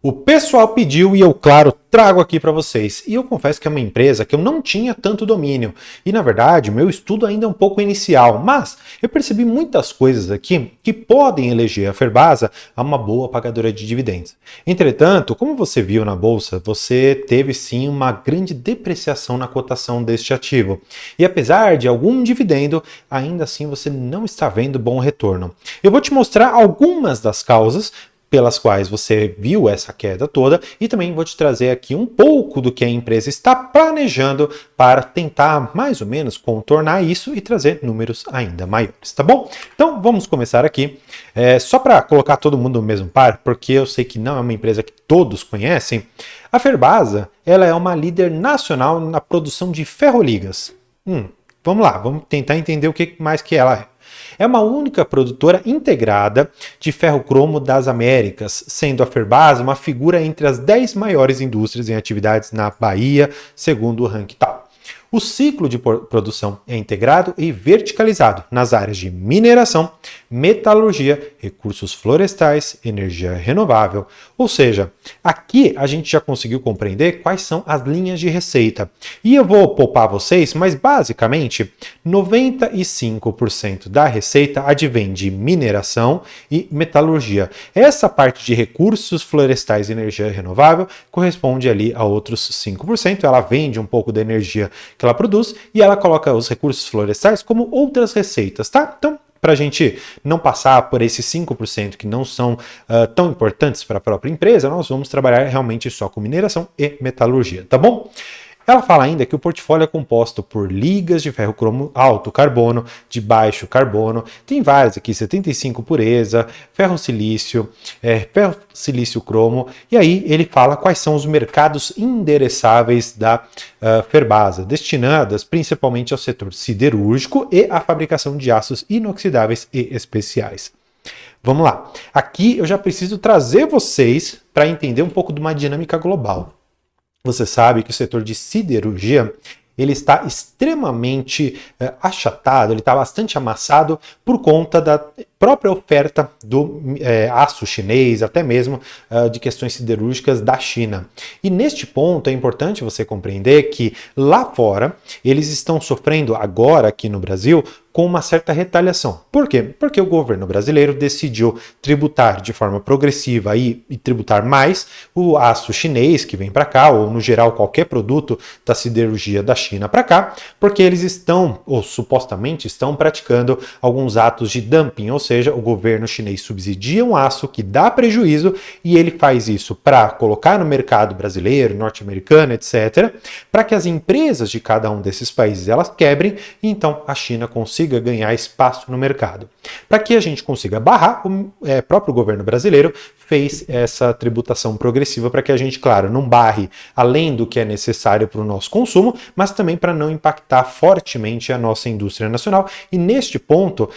O pessoal pediu e eu, claro, trago aqui para vocês. E eu confesso que é uma empresa que eu não tinha tanto domínio. E, na verdade, o meu estudo ainda é um pouco inicial. Mas eu percebi muitas coisas aqui que podem eleger a Ferbasa a uma boa pagadora de dividendos. Entretanto, como você viu na bolsa, você teve sim uma grande depreciação na cotação deste ativo. E apesar de algum dividendo, ainda assim você não está vendo bom retorno. Eu vou te mostrar algumas das causas pelas quais você viu essa queda toda e também vou te trazer aqui um pouco do que a empresa está planejando para tentar mais ou menos contornar isso e trazer números ainda maiores, tá bom? Então vamos começar aqui, só para colocar todo mundo no mesmo par, porque eu sei que não é uma empresa que todos conhecem. A Ferbasa, ela é uma líder nacional na produção de ferroligas. Vamos lá, vamos tentar entender o que mais que ela é. É uma única produtora integrada de ferro-cromo das Américas, sendo a Ferbasa uma figura entre as 10 maiores indústrias em atividades na Bahia, segundo o ranking Tal. O ciclo de produção é integrado e verticalizado nas áreas de mineração, metalurgia, recursos florestais, energia renovável. Ou seja, aqui a gente já conseguiu compreender quais são as linhas de receita. E eu vou poupar vocês, mas basicamente 95% da receita advém de mineração e metalurgia. Essa parte de recursos florestais e energia renovável corresponde ali a outros 5%. Ela vende um pouco da energia que ela produz e ela coloca os recursos florestais como outras receitas, tá? Então, para a gente não passar por esses 5% que não são tão importantes para a própria empresa, nós vamos trabalhar realmente só com mineração e metalurgia, tá bom? Ela fala ainda que o portfólio é composto por ligas de ferro-cromo alto carbono, de baixo carbono, tem várias aqui, 75 pureza, ferro-silício, ferro-silício-cromo, e aí ele fala quais são os mercados endereçáveis da Ferbasa, destinadas principalmente ao setor siderúrgico e à fabricação de aços inoxidáveis e especiais. Vamos lá, aqui eu já preciso trazer vocês para entender um pouco de uma dinâmica global. Você sabe que o setor de siderurgia ele está extremamente achatado, ele está bastante amassado por conta da própria oferta do aço chinês, até mesmo de questões siderúrgicas da China. E neste ponto é importante você compreender que lá fora eles estão sofrendo agora aqui no Brasil com uma certa retaliação. Por quê? Porque o governo brasileiro decidiu tributar de forma progressiva e tributar mais o aço chinês que vem para cá, ou no geral qualquer produto da siderurgia da China para cá, porque eles estão, ou supostamente estão praticando alguns atos de dumping, ou seja, o governo chinês subsidia um aço que dá prejuízo e ele faz isso para colocar no mercado brasileiro, norte-americano, etc., para que as empresas de cada um desses países elas quebrem e então a China consiga ganhar espaço no mercado. Para que a gente consiga barrar, o próprio governo brasileiro fez essa tributação progressiva para que a gente, claro, não barre além do que é necessário para o nosso consumo, mas também para não impactar fortemente a nossa indústria nacional. E neste ponto,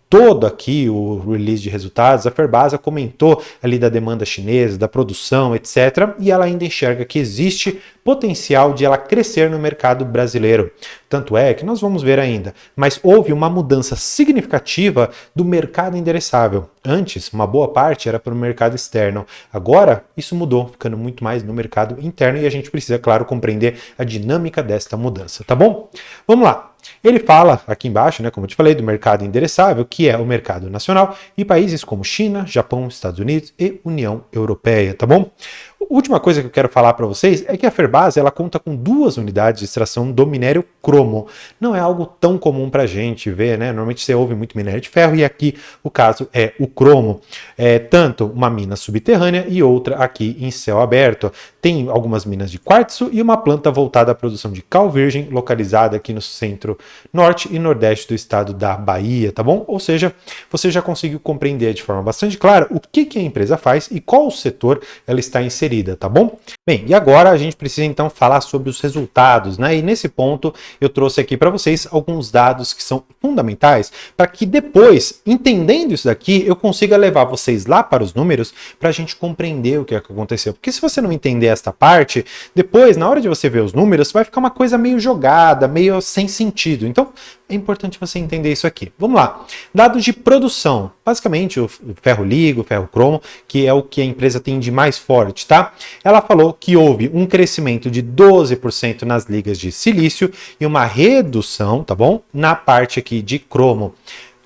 todo aqui o release de resultados, a Ferbasa comentou ali da demanda chinesa, da produção, etc. E ela ainda enxerga que existe potencial de ela crescer no mercado brasileiro. Tanto é que nós vamos ver ainda, mas houve uma mudança significativa do mercado endereçável. Antes, uma boa parte era para o mercado externo. Agora, isso mudou, ficando muito mais no mercado interno e a gente precisa, claro, compreender a dinâmica desta mudança, tá bom? Vamos lá. Ele fala aqui embaixo, né, como eu te falei, do mercado endereçável, que é o mercado nacional, e países como China, Japão, Estados Unidos e União Europeia, tá bom? A última coisa que eu quero falar para vocês é que a Ferbasa ela conta com 2 unidades de extração do minério cromo. Não é algo tão comum para a gente ver, né? Normalmente você ouve muito minério de ferro e aqui o caso é o cromo. É tanto uma mina subterrânea e outra aqui em céu aberto. Tem algumas minas de quartzo e uma planta voltada à produção de cal virgem, localizada aqui no centro norte e nordeste do estado da Bahia, tá bom? Ou seja, você já conseguiu compreender de forma bastante clara o que a empresa faz e qual setor ela está inserida. crescida, tá bom? Bem, e agora a gente precisa então falar sobre os resultados, né? E nesse ponto eu trouxe aqui para vocês alguns dados que são fundamentais para que depois, entendendo isso daqui, eu consiga levar vocês lá para os números para a gente compreender o que é que aconteceu. Porque se você não entender esta parte, depois, na hora de você ver os números, vai ficar uma coisa meio jogada, meio sem sentido. Então, é importante você entender isso aqui. Vamos lá. Dados de produção. Basicamente, o ferro ligo, o ferro cromo, que é o que a empresa tem de mais forte, tá? Ela falou que houve um crescimento de 12% nas ligas de silício e uma redução, tá bom? Na parte aqui de cromo.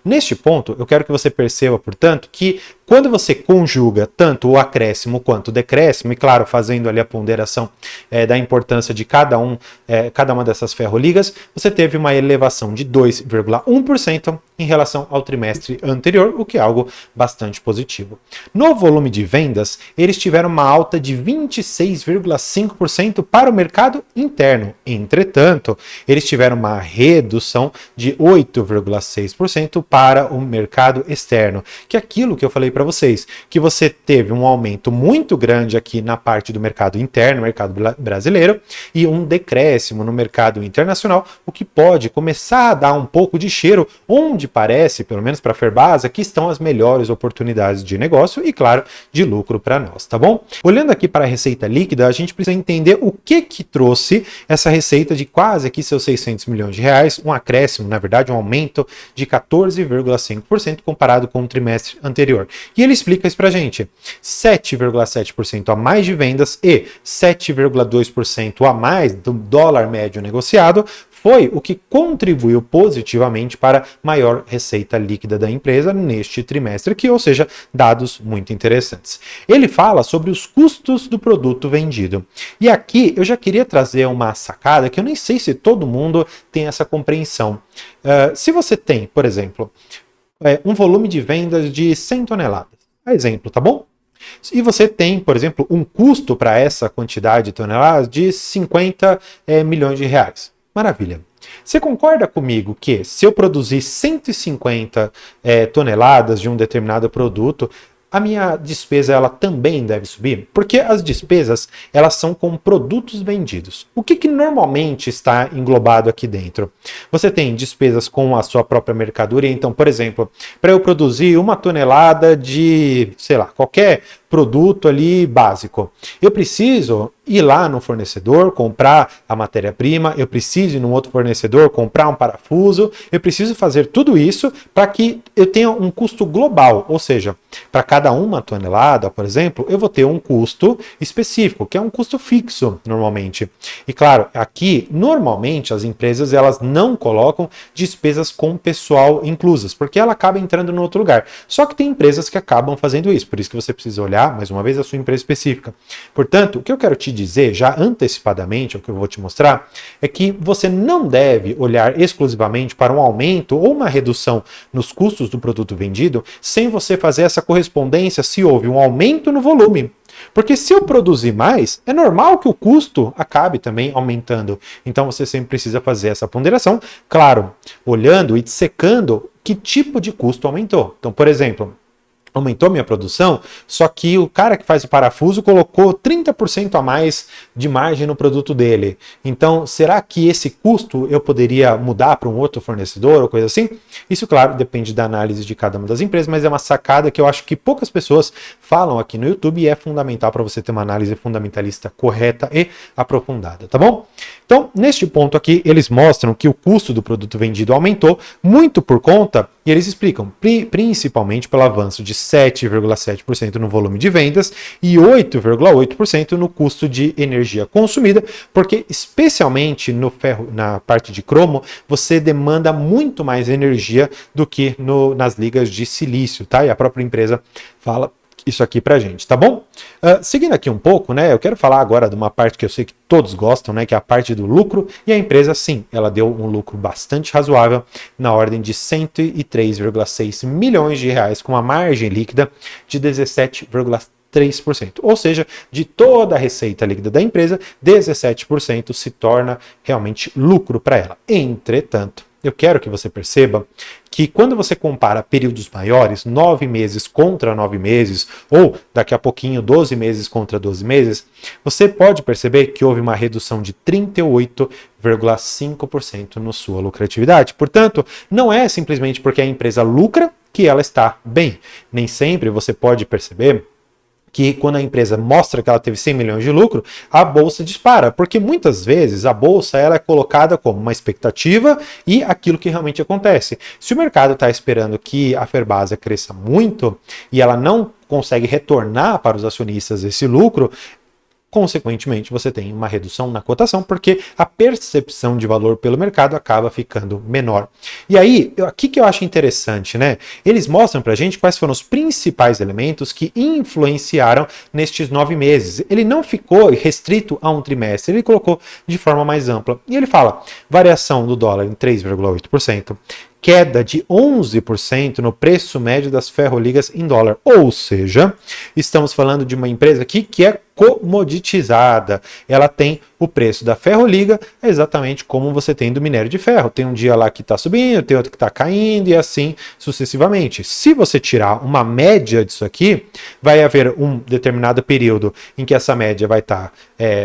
Neste ponto, eu quero que você perceba, portanto, que quando você conjuga tanto o acréscimo quanto o decréscimo, e claro, fazendo ali a ponderação da importância de cada uma dessas ferroligas, você teve uma elevação de 2,1% em relação ao trimestre anterior, o que é algo bastante positivo. No volume de vendas, eles tiveram uma alta de 26,5% para o mercado interno. Entretanto, eles tiveram uma redução de 8,6% para o mercado externo, que é aquilo que eu falei para vocês, que você teve um aumento muito grande aqui na parte do mercado interno, mercado brasileiro, e um decréscimo no mercado internacional, o que pode começar a dar um pouco de cheiro, onde parece, pelo menos para a Ferbasa, que estão as melhores oportunidades de negócio e, claro, de lucro para nós, tá bom? Olhando aqui para a receita líquida, a gente precisa entender o que trouxe essa receita de quase aqui seus 600 milhões de reais, um acréscimo, na verdade, um aumento de 14,5% comparado com o trimestre anterior. E ele explica isso pra gente. 7,7% a mais de vendas e 7,2% a mais do dólar médio negociado foi o que contribuiu positivamente para maior receita líquida da empresa neste trimestre aqui, ou seja, dados muito interessantes. Ele fala sobre os custos do produto vendido. E aqui eu já queria trazer uma sacada que eu nem sei se todo mundo tem essa compreensão. Se você tem, por exemplo, um volume de vendas de 100 toneladas, exemplo, tá bom? E você tem, por exemplo, um custo para essa quantidade de toneladas de 50 milhões de reais. Maravilha. Você concorda comigo que se eu produzir 150 toneladas de um determinado produto, a minha despesa ela também deve subir? Porque as despesas elas são com produtos vendidos. O que normalmente está englobado aqui dentro? Você tem despesas com a sua própria mercadoria. Então, por exemplo, para eu produzir 1 tonelada de, sei lá, qualquer produto ali básico, eu preciso ir lá no fornecedor, comprar a matéria-prima, eu preciso ir num outro fornecedor, comprar um parafuso, eu preciso fazer tudo isso para que eu tenha um custo global, ou seja, para cada 1 tonelada, por exemplo, eu vou ter um custo específico, que é um custo fixo, normalmente. E claro, aqui, normalmente, as empresas, elas não colocam despesas com pessoal inclusas, porque ela acaba entrando em outro lugar. Só que tem empresas que acabam fazendo isso, por isso que você precisa olhar mais uma vez a sua empresa específica. Portanto, o que eu quero te dizer, já antecipadamente, o que eu vou te mostrar, é que você não deve olhar exclusivamente para um aumento ou uma redução nos custos do produto vendido, sem você fazer essa correspondência se houve um aumento no volume. Porque se eu produzir mais, é normal que o custo acabe também aumentando. Então você sempre precisa fazer essa ponderação, claro, olhando e dissecando que tipo de custo aumentou. Então, por exemplo, aumentou minha produção, só que o cara que faz o parafuso colocou 30% a mais de margem no produto dele. Então, será que esse custo eu poderia mudar para um outro fornecedor ou coisa assim? Isso, claro, depende da análise de cada uma das empresas, mas é uma sacada que eu acho que poucas pessoas falam aqui no YouTube e é fundamental para você ter uma análise fundamentalista correta e aprofundada, tá bom? Então, neste ponto aqui, eles mostram que o custo do produto vendido aumentou muito por conta, e eles explicam, principalmente pelo avanço de 7,7% no volume de vendas e 8,8% no custo de energia consumida, porque especialmente no ferro, na parte de cromo, você demanda muito mais energia do que nas ligas de silício, tá? E a própria empresa fala isso aqui pra gente, tá bom? Seguindo aqui um pouco, né, eu quero falar agora de uma parte que eu sei que todos gostam, né, que é a parte do lucro, e a empresa, sim, ela deu um lucro bastante razoável, na ordem de 103,6 milhões de reais, com uma margem líquida de 17,3%. Ou seja, de toda a receita líquida da empresa, 17% se torna realmente lucro para ela. Entretanto, eu quero que você perceba que quando você compara períodos maiores, 9 meses contra 9 meses, ou daqui a pouquinho 12 meses contra 12 meses, você pode perceber que houve uma redução de 38,5% na sua lucratividade. Portanto, não é simplesmente porque a empresa lucra que ela está bem. Nem sempre você pode perceber que quando a empresa mostra que ela teve 100 milhões de lucro, a bolsa dispara, porque muitas vezes a bolsa ela é colocada como uma expectativa e aquilo que realmente acontece. Se o mercado está esperando que a Ferbasa cresça muito e ela não consegue retornar para os acionistas esse lucro, consequentemente, você tem uma redução na cotação, porque a percepção de valor pelo mercado acaba ficando menor. E aí, aqui que eu acho interessante, né? Eles mostram pra gente quais foram os principais elementos que influenciaram nestes 9 meses. Ele não ficou restrito a um trimestre, ele colocou de forma mais ampla. E ele fala, variação do dólar em 3,8%, queda de 11% no preço médio das ferroligas em dólar. Ou seja, estamos falando de uma empresa aqui que é comoditizada. Ela tem o preço da ferroliga exatamente como você tem do minério de ferro. Tem um dia lá que está subindo, tem outro que está caindo e assim sucessivamente. Se você tirar uma média disso aqui, vai haver um determinado período em que essa média vai estar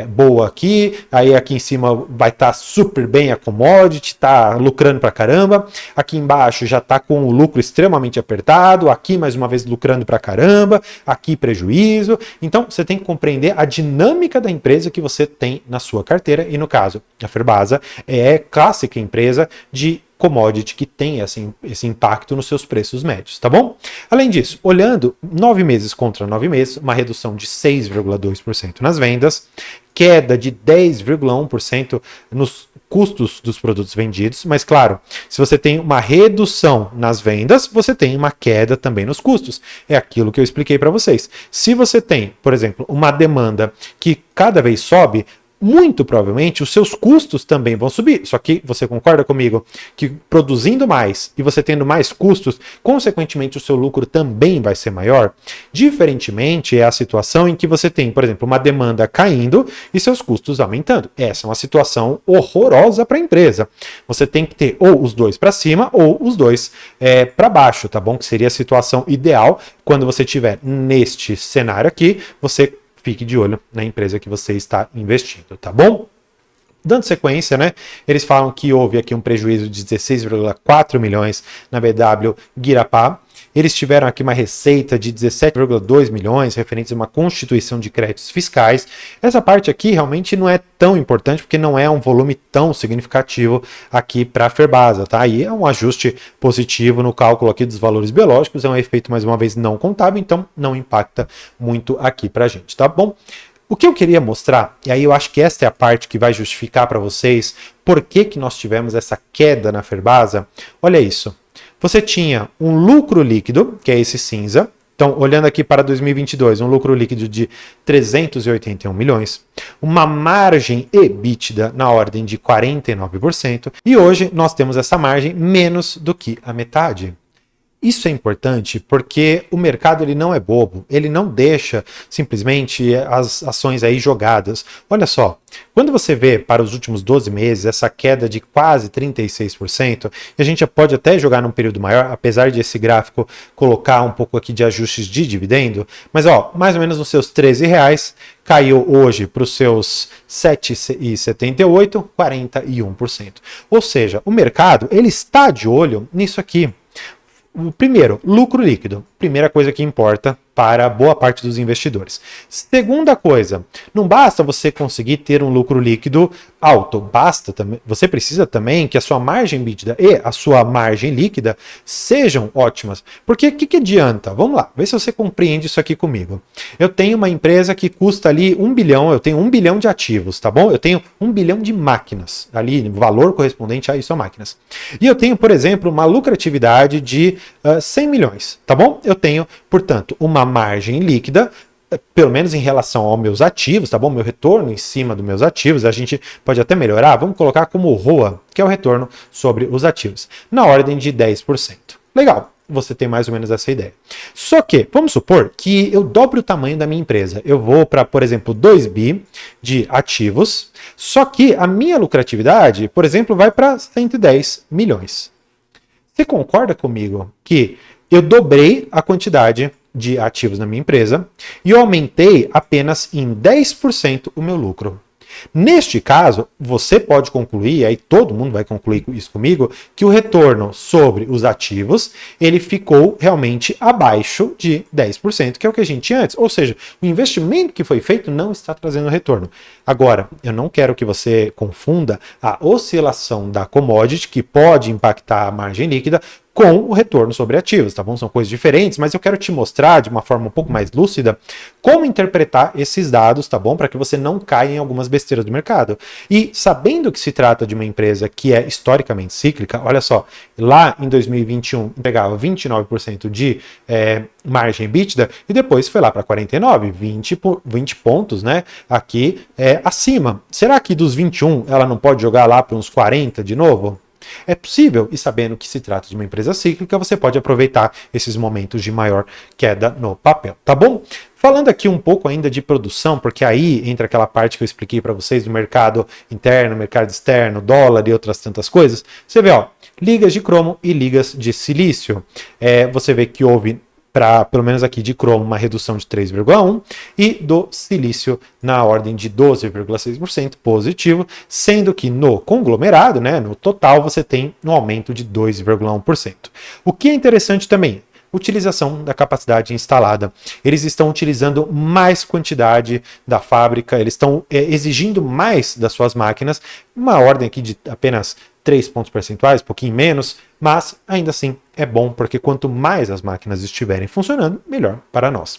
boa aqui, aí aqui em cima vai estar super bem a commodity, está lucrando pra caramba, aqui embaixo já está com o lucro extremamente apertado, aqui mais uma vez lucrando pra caramba, aqui prejuízo. Então você tem que compreender a dinâmica da empresa que você tem na sua carteira, e no caso, a Ferbasa é clássica empresa de commodity que tem esse impacto nos seus preços médios, tá bom? Além disso, olhando 9 meses contra 9 meses, uma redução de 6,2% nas vendas, queda de 10,1% nos custos dos produtos vendidos, mas claro, se você tem uma redução nas vendas, você tem uma queda também nos custos. É aquilo que eu expliquei para vocês. Se você tem, por exemplo, uma demanda que cada vez sobe, muito provavelmente os seus custos também vão subir. Só que você concorda comigo que produzindo mais e você tendo mais custos, consequentemente o seu lucro também vai ser maior? Diferentemente é a situação em que você tem, por exemplo, uma demanda caindo e seus custos aumentando. Essa é uma situação horrorosa para a empresa. Você tem que ter ou os dois para cima ou os dois para baixo, tá bom? Que seria a situação ideal. Quando você estiver neste cenário aqui, você fique de olho na empresa que você está investindo, tá bom? Dando sequência, né? Eles falam que houve aqui um prejuízo de 16,4 milhões na BW Guirapá. Eles tiveram aqui uma receita de 17,2 milhões referentes a uma constituição de créditos fiscais. Essa parte aqui realmente não é tão importante porque não é um volume tão significativo aqui para a Ferbasa, tá? E é um ajuste positivo no cálculo aqui dos valores biológicos, é um efeito mais uma vez não contábil, então não impacta muito aqui para a gente, tá bom? O que eu queria mostrar, e aí eu acho que esta é a parte que vai justificar para vocês por que nós tivemos essa queda na Ferbasa, olha isso. Você tinha um lucro líquido, que é esse cinza. Então, olhando aqui para 2022, um lucro líquido de 381 milhões, uma margem EBITDA na ordem de 49%, e hoje nós temos essa margem menos do que a metade. Isso é importante porque o mercado ele não é bobo, ele não deixa simplesmente as ações aí jogadas. Olha só, quando você vê para os últimos 12 meses essa queda de quase 36%, e a gente pode até jogar num período maior, apesar de esse gráfico colocar um pouco aqui de ajustes de dividendo, mas ó, mais ou menos nos seus R$13, caiu hoje para os seus 7,78, 41%. Ou seja, o mercado ele está de olho nisso aqui. Primeiro, lucro líquido. Primeira coisa que importa para boa parte dos investidores. Segunda coisa, não basta você conseguir ter um lucro líquido alto, basta também, você precisa também que a sua margem EBITDA e a sua margem líquida sejam ótimas. Porque o que adianta? Vamos lá, vê se você compreende isso aqui comigo. Eu tenho uma empresa que custa ali 1 bilhão, eu tenho 1 bilhão de ativos, tá bom? Eu tenho 1 bilhão de máquinas, ali, valor correspondente a isso, a máquinas. E eu tenho, por exemplo, uma lucratividade de 100 milhões, tá bom? Eu tenho, portanto, uma margem líquida, pelo menos em relação aos meus ativos, tá bom? Meu retorno em cima dos meus ativos, a gente pode até melhorar, vamos colocar como ROA, que é o retorno sobre os ativos, na ordem de 10%. Legal. você tem mais ou menos essa ideia. Só que, vamos supor que eu dobre o tamanho da minha empresa. Eu vou para, por exemplo, 2 bi de ativos, só que a minha lucratividade, por exemplo, vai para 110 milhões. Você concorda comigo que eu dobrei a quantidade de ativos na minha empresa e eu aumentei apenas em 10% o meu lucro? Neste caso, você pode concluir, aí todo mundo vai concluir isso comigo, que o retorno sobre os ativos, ele ficou realmente abaixo de 10%, que é o que a gente tinha antes. Ou seja, o investimento que foi feito não está trazendo retorno. Agora, eu não quero que você confunda a oscilação da commodity, que pode impactar a margem líquida, com o retorno sobre ativos, tá bom? São coisas diferentes, mas eu quero te mostrar de uma forma um pouco mais lúcida como interpretar esses dados, tá bom? Para que você não caia em algumas besteiras do mercado. E sabendo que se trata de uma empresa que é historicamente cíclica, olha só, lá em 2021 entregava 29% de margem EBITDA e depois foi lá para 49, 20 pontos, né? Aqui acima. Será que dos 21 ela não pode jogar lá para uns 40 de novo? É possível, e sabendo que se trata de uma empresa cíclica, você pode aproveitar esses momentos de maior queda no papel, tá bom? Falando aqui um pouco ainda de produção, porque aí entra aquela parte que eu expliquei para vocês do mercado interno, mercado externo, dólar e outras tantas coisas. Você vê, ó, ligas de cromo e ligas de silício. Você vê que houve, para pelo menos aqui de cromo, uma redução de 3,1% e do silício na ordem de 12,6% positivo, sendo que no conglomerado, né, no total, você tem um aumento de 2,1%. O que é interessante também, utilização da capacidade instalada. Eles estão utilizando mais quantidade da fábrica, eles estão exigindo mais das suas máquinas, uma ordem aqui de apenas 3 pontos percentuais, um pouquinho menos, mas ainda assim é bom, porque quanto mais as máquinas estiverem funcionando, melhor para nós.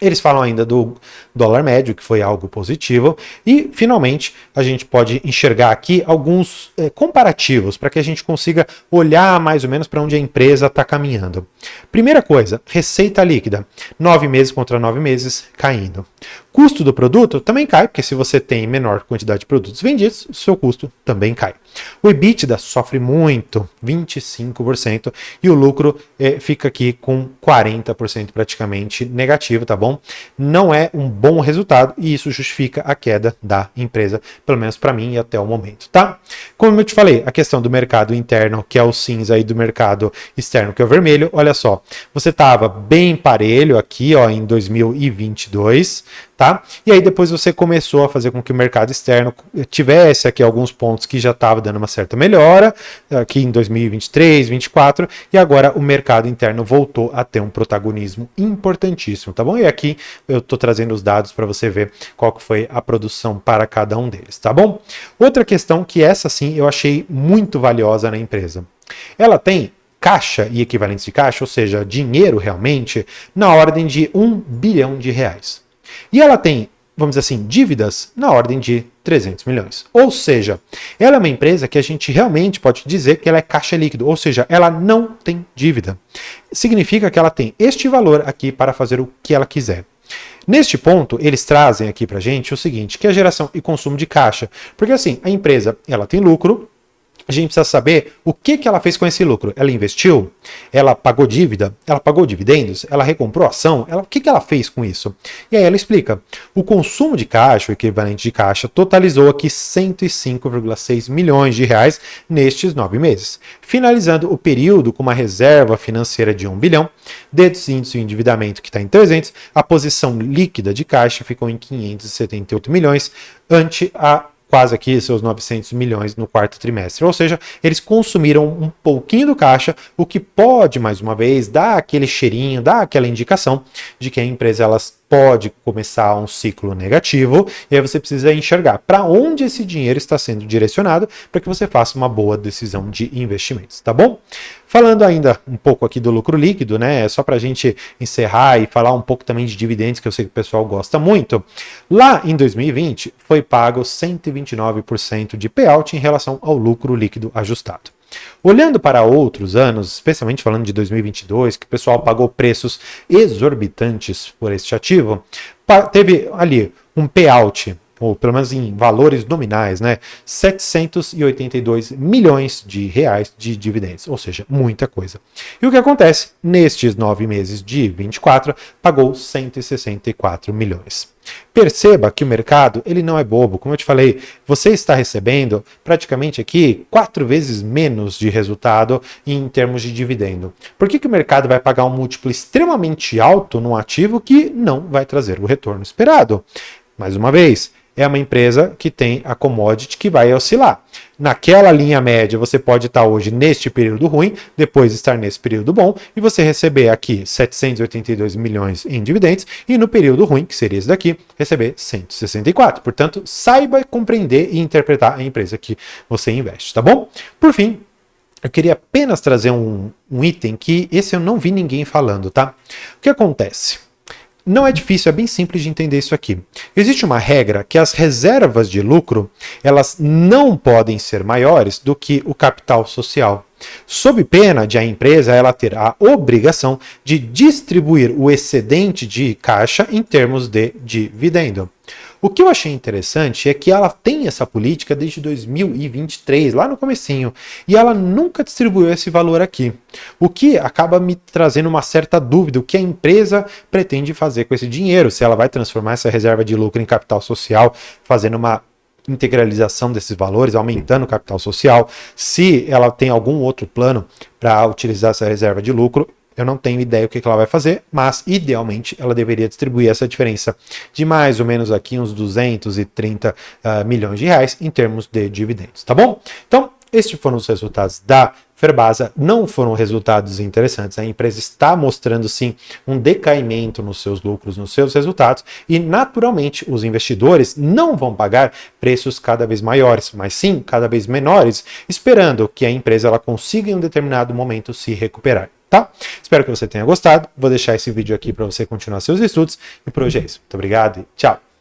Eles falam ainda do dólar médio, que foi algo positivo. E, finalmente, a gente pode enxergar aqui alguns comparativos para que a gente consiga olhar mais ou menos para onde a empresa está caminhando. Primeira coisa, receita líquida. 9 meses contra 9 meses caindo. Custo do produto também cai, porque se você tem menor quantidade de produtos vendidos, o seu custo também cai. O EBITDA sofre muito, 25%, e o lucro fica aqui com 40% praticamente negativo, tá bom? Não é um bom resultado e isso justifica a queda da empresa, pelo menos para mim e até o momento, tá? Como eu te falei, a questão do mercado interno, que é o cinza, e do mercado externo, que é o vermelho, olha só, você estava bem parelho aqui, ó, em 2022, tá? E aí depois você começou a fazer com que o mercado externo tivesse aqui alguns pontos que já estava dando uma certa melhora, aqui em 2023, 2024, e agora o mercado interno voltou a ter um protagonismo importantíssimo, tá bom? E aqui eu estou trazendo os dados para você ver qual que foi a produção para cada um deles, tá bom? Outra questão que essa sim eu achei muito valiosa na empresa. Ela tem caixa e equivalentes de caixa, ou seja, dinheiro realmente, na ordem de 1 bilhão de reais. E ela tem, vamos dizer assim, dívidas na ordem de 300 milhões. Ou seja, ela é uma empresa que a gente realmente pode dizer que ela é caixa líquido, ou seja, ela não tem dívida. Significa que ela tem este valor aqui para fazer o que ela quiser. Neste ponto, eles trazem aqui para a gente o seguinte, que é a geração e consumo de caixa. Porque assim, a empresa ela tem lucro, a gente precisa saber o que ela fez com esse lucro. Ela investiu? Ela pagou dívida? Ela pagou dividendos? Ela recomprou ação? O que ela fez com isso? E aí ela explica. O consumo de caixa, o equivalente de caixa, totalizou aqui 105,6 milhões de reais nestes 9 meses, finalizando o período com uma reserva financeira de 1 bilhão, deduzindo-se o endividamento que está em 300, a posição líquida de caixa ficou em 578 milhões, ante a quase aqui seus 900 milhões no quarto trimestre. Ou seja, eles consumiram um pouquinho do caixa, o que pode, mais uma vez, dar aquele cheirinho, dar aquela indicação de que a empresa pode começar um ciclo negativo, e aí você precisa enxergar para onde esse dinheiro está sendo direcionado para que você faça uma boa decisão de investimentos, tá bom? Falando ainda um pouco aqui do lucro líquido, né, só para a gente encerrar e falar um pouco também de dividendos, que eu sei que o pessoal gosta muito, lá em 2020 foi pago 129% de payout em relação ao lucro líquido ajustado. Olhando para outros anos, especialmente falando de 2022, que o pessoal pagou preços exorbitantes por este ativo, teve ali um payout ou pelo menos em valores nominais, né, 782 milhões de reais de dividendos, ou seja, muita coisa. E o que acontece? Nestes 9 meses de 24, pagou 164 milhões. Perceba que o mercado ele não é bobo. Como eu te falei, você está recebendo praticamente aqui 4 vezes menos de resultado em termos de dividendo. Por que o mercado vai pagar um múltiplo extremamente alto num ativo que não vai trazer o retorno esperado? Mais uma vez, é uma empresa que tem a commodity que vai oscilar. Naquela linha média, você pode estar hoje neste período ruim, depois estar nesse período bom, e você receber aqui 782 milhões em dividendos, e no período ruim, que seria esse daqui, receber 164. Portanto, saiba compreender e interpretar a empresa que você investe, tá bom? Por fim, eu queria apenas trazer um item que esse eu não vi ninguém falando, tá? O que acontece? Não é difícil, é bem simples de entender isso aqui. Existe uma regra que as reservas de lucro, elas não podem ser maiores do que o capital social, sob pena de a empresa ela ter a obrigação de distribuir o excedente de caixa em termos de dividendo. O que eu achei interessante é que ela tem essa política desde 2023, lá no comecinho, e ela nunca distribuiu esse valor aqui. O que acaba me trazendo uma certa dúvida, o que a empresa pretende fazer com esse dinheiro, se ela vai transformar essa reserva de lucro em capital social, fazendo uma integralização desses valores, aumentando o capital social, se ela tem algum outro plano para utilizar essa reserva de lucro. Eu não tenho ideia o que ela vai fazer, mas idealmente ela deveria distribuir essa diferença de mais ou menos aqui uns 230 milhões de reais em termos de dividendos, tá bom? Então, estes foram os resultados da Ferbasa, não foram resultados interessantes, a empresa está mostrando sim um decaimento nos seus lucros, nos seus resultados, e naturalmente os investidores não vão pagar preços cada vez maiores, mas sim cada vez menores, esperando que a empresa ela consiga em um determinado momento se recuperar. Tá? Espero que você tenha gostado. Vou deixar esse vídeo aqui para você continuar seus estudos. E por hoje é isso. Muito obrigado e tchau!